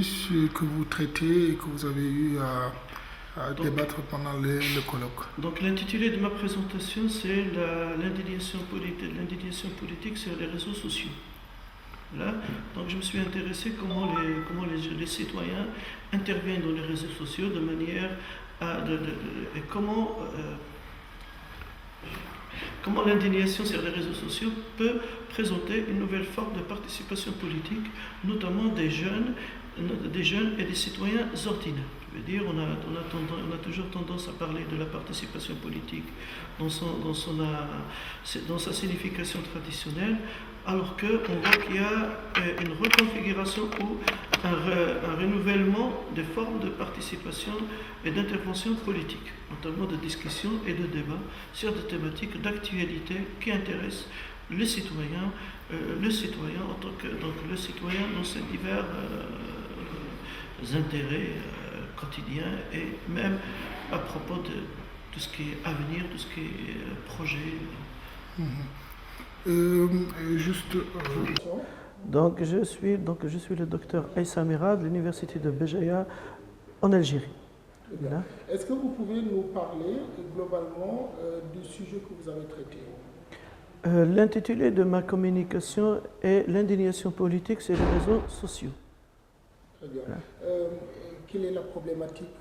Ce que vous traitez et que vous avez eu à débattre pendant le colloque. Donc l'intitulé de ma présentation, c'est l'indignation politique sur les réseaux sociaux. Là, donc je me suis intéressé comment les citoyens interviennent dans les réseaux sociaux de manière et comment l'indignation sur les réseaux sociaux peut présenter une nouvelle forme de participation politique, notamment des jeunes et des citoyens ordinaires. Je veux dire, on a toujours tendance à parler de la participation politique dans sa signification traditionnelle, alors qu'on voit qu'il y a une reconfiguration ou un renouvellement des formes de participation et d'intervention politique, notamment de discussion et de débat sur des thématiques d'actualité qui intéressent les citoyens, le citoyen dans ses divers intérêts quotidiens et même à propos de tout ce qui est avenir, tout ce qui est projet. Donc je suis le docteur Aïssa Merad de l'université de Béjaïa en Algérie. Est-ce que vous pouvez nous parler globalement du sujet que vous avez traité? L'intitulé de ma communication est l'indignation politique sur les réseaux sociaux. Très bien. Quelle est la problématique?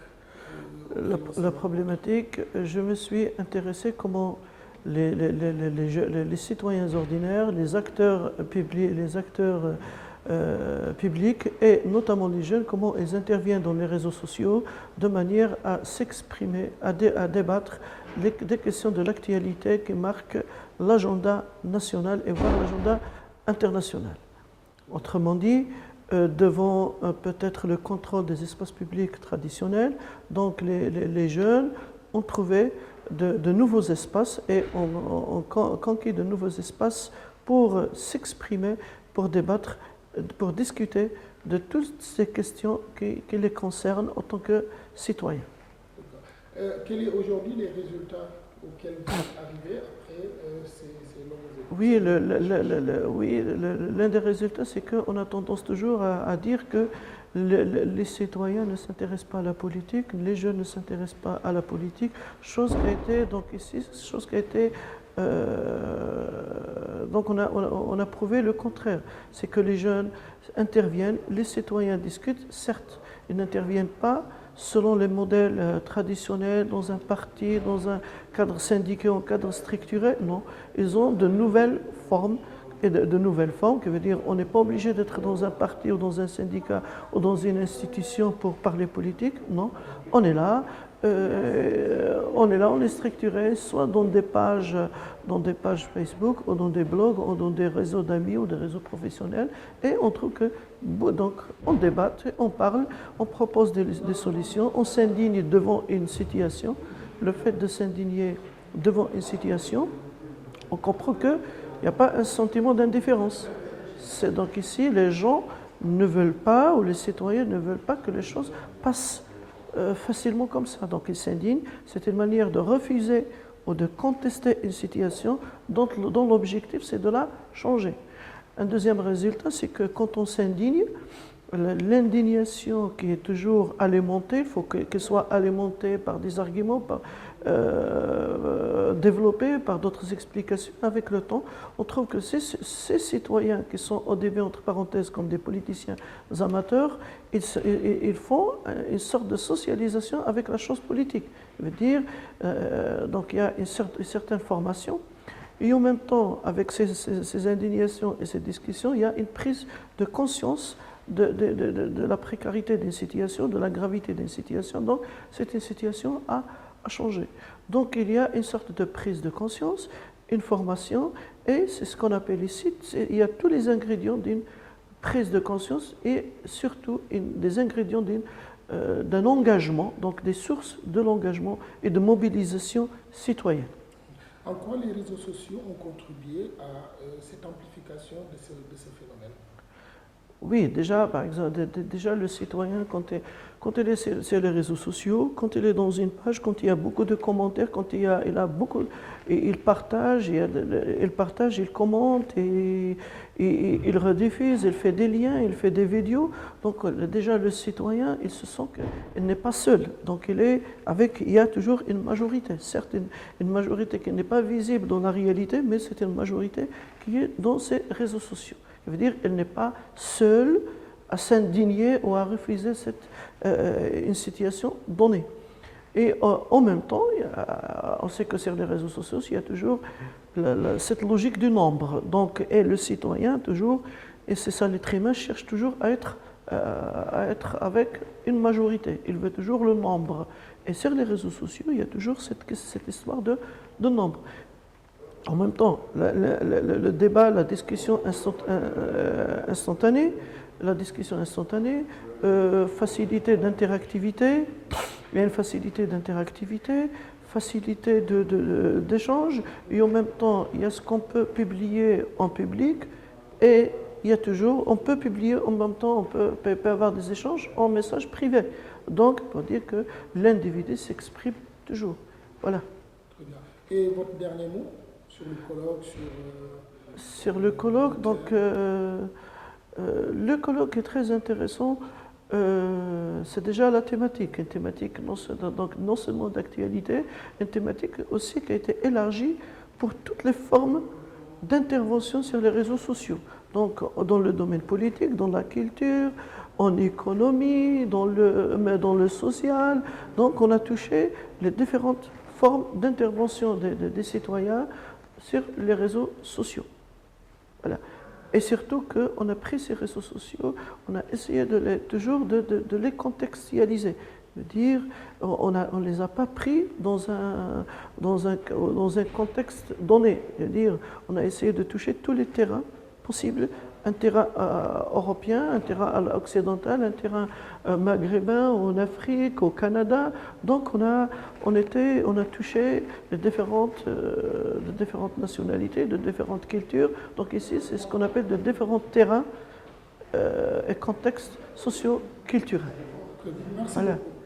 La problématique, je me suis intéressé comment les citoyens ordinaires, les acteurs publics et notamment les jeunes, comment ils interviennent dans les réseaux sociaux de manière à s'exprimer, à débattre des questions de l'actualité qui marquent l'agenda national et voire l'agenda international. Autrement dit, devant peut-être le contrôle des espaces publics traditionnels, donc les jeunes ont trouvé de nouveaux espaces et ont conquis de nouveaux espaces pour s'exprimer, pour débattre, pour discuter de toutes ces questions qui les concernent en tant que citoyens. Quels sont aujourd'hui les résultats auxquels vous êtes arrivés après ces longues études? Oui, l'un des résultats, c'est qu'on a tendance toujours à dire que les citoyens ne s'intéressent pas à la politique, les jeunes ne s'intéressent pas à la politique, chose qui a été donc on a prouvé le contraire. C'est que les jeunes interviennent, les citoyens discutent, certes, ils n'interviennent pas selon les modèles traditionnels, dans un parti, dans un cadre syndical, un cadre structuré, non. Ils ont de nouvelles formes, et de nouvelles formes, qui veut dire on n'est pas obligé d'être dans un parti ou dans un syndicat ou dans une institution pour parler politique, non. On est là, on est structuré soit dans des pages Facebook ou dans des blogs ou dans des réseaux d'amis ou des réseaux professionnels et on trouve que donc on débat, on parle, on propose des solutions, on s'indigne devant une situation. Le fait de s'indigner devant une situation, on comprend qu'il n'y a pas un sentiment d'indifférence. C'est donc ici les gens ne veulent pas ou les citoyens ne veulent pas que les choses passent facilement comme ça. Donc ils s'indignent. C'est une manière de refuser ou de contester une situation dont l'objectif c'est de la changer. Un deuxième résultat, c'est que quand on s'indigne, l'indignation qui est toujours alimentée, il faut qu'elle soit alimentée par des arguments, développée par d'autres explications. Avec le temps, on trouve que ces citoyens qui sont au début, entre parenthèses, comme des politiciens amateurs, ils font une sorte de socialisation avec la chose politique. Je veux dire, donc il y a une certaine formation. Et en même temps, avec ces indignations et ces discussions, il y a une prise de conscience de la précarité d'une situation, de la gravité d'une situation. Donc, c'est une situation à changer. Donc, il y a une sorte de prise de conscience, une formation, et c'est ce qu'on appelle ici, il y a tous les ingrédients d'une prise de conscience et surtout des ingrédients d'un engagement, donc des sources de l'engagement et de mobilisation citoyenne. En quoi les réseaux sociaux ont contribué à cette amplification de ce phénomène? Oui, déjà, par exemple, déjà le citoyen, quand il est sur les réseaux sociaux, quand il est dans une page, quand il y a beaucoup de commentaires, quand il a beaucoup, et il partage, il commente, et il rediffuse, il fait des liens, il fait des vidéos. Donc déjà le citoyen, il se sent qu'il n'est pas seul. Donc il y a toujours une majorité, certes une majorité qui n'est pas visible dans la réalité, mais c'est une majorité qui est dans ces réseaux sociaux. Ça veut dire qu'elle n'est pas seule à s'indigner ou à refuser une situation donnée. Et en même temps, on sait que sur les réseaux sociaux, il y a toujours cette logique du nombre. Donc, et le citoyen, toujours, et c'est ça, l'être humain cherche toujours à être avec une majorité. Il veut toujours le nombre. Et sur les réseaux sociaux, il y a toujours cette histoire de nombre. En même temps, le débat, la discussion instantanée, facilité d'interactivité, il y a une facilité d'interactivité, facilité d'échange, et en même temps, il y a ce qu'on peut publier en public, et il y a toujours, on peut publier en même temps, on peut avoir des échanges en message privé. Donc, pour dire que l'individu s'exprime toujours. Voilà. Très bien. Et votre dernier mot sur le colloque, sur le colloque, donc le colloque est très intéressant. C'est déjà la thématique, une thématique non seulement d'actualité, une thématique aussi qui a été élargie pour toutes les formes d'intervention sur les réseaux sociaux. Donc dans le domaine politique, dans la culture, en économie, dans le social. Donc on a touché les différentes formes d'intervention des citoyens sur les réseaux sociaux. Voilà. Et surtout qu'on a pris ces réseaux sociaux, on a essayé toujours de les contextualiser. Dire, on ne les a pas pris dans un contexte donné. C'est-à-dire, on a essayé de toucher tous les terrains possibles, un terrain européen, un terrain occidental, un terrain maghrébin, en Afrique, au Canada. Donc on a touché les différentes nationalités, de différentes cultures. Donc ici, c'est ce qu'on appelle de différents terrains et contextes socio-culturels. Merci voilà. beaucoup.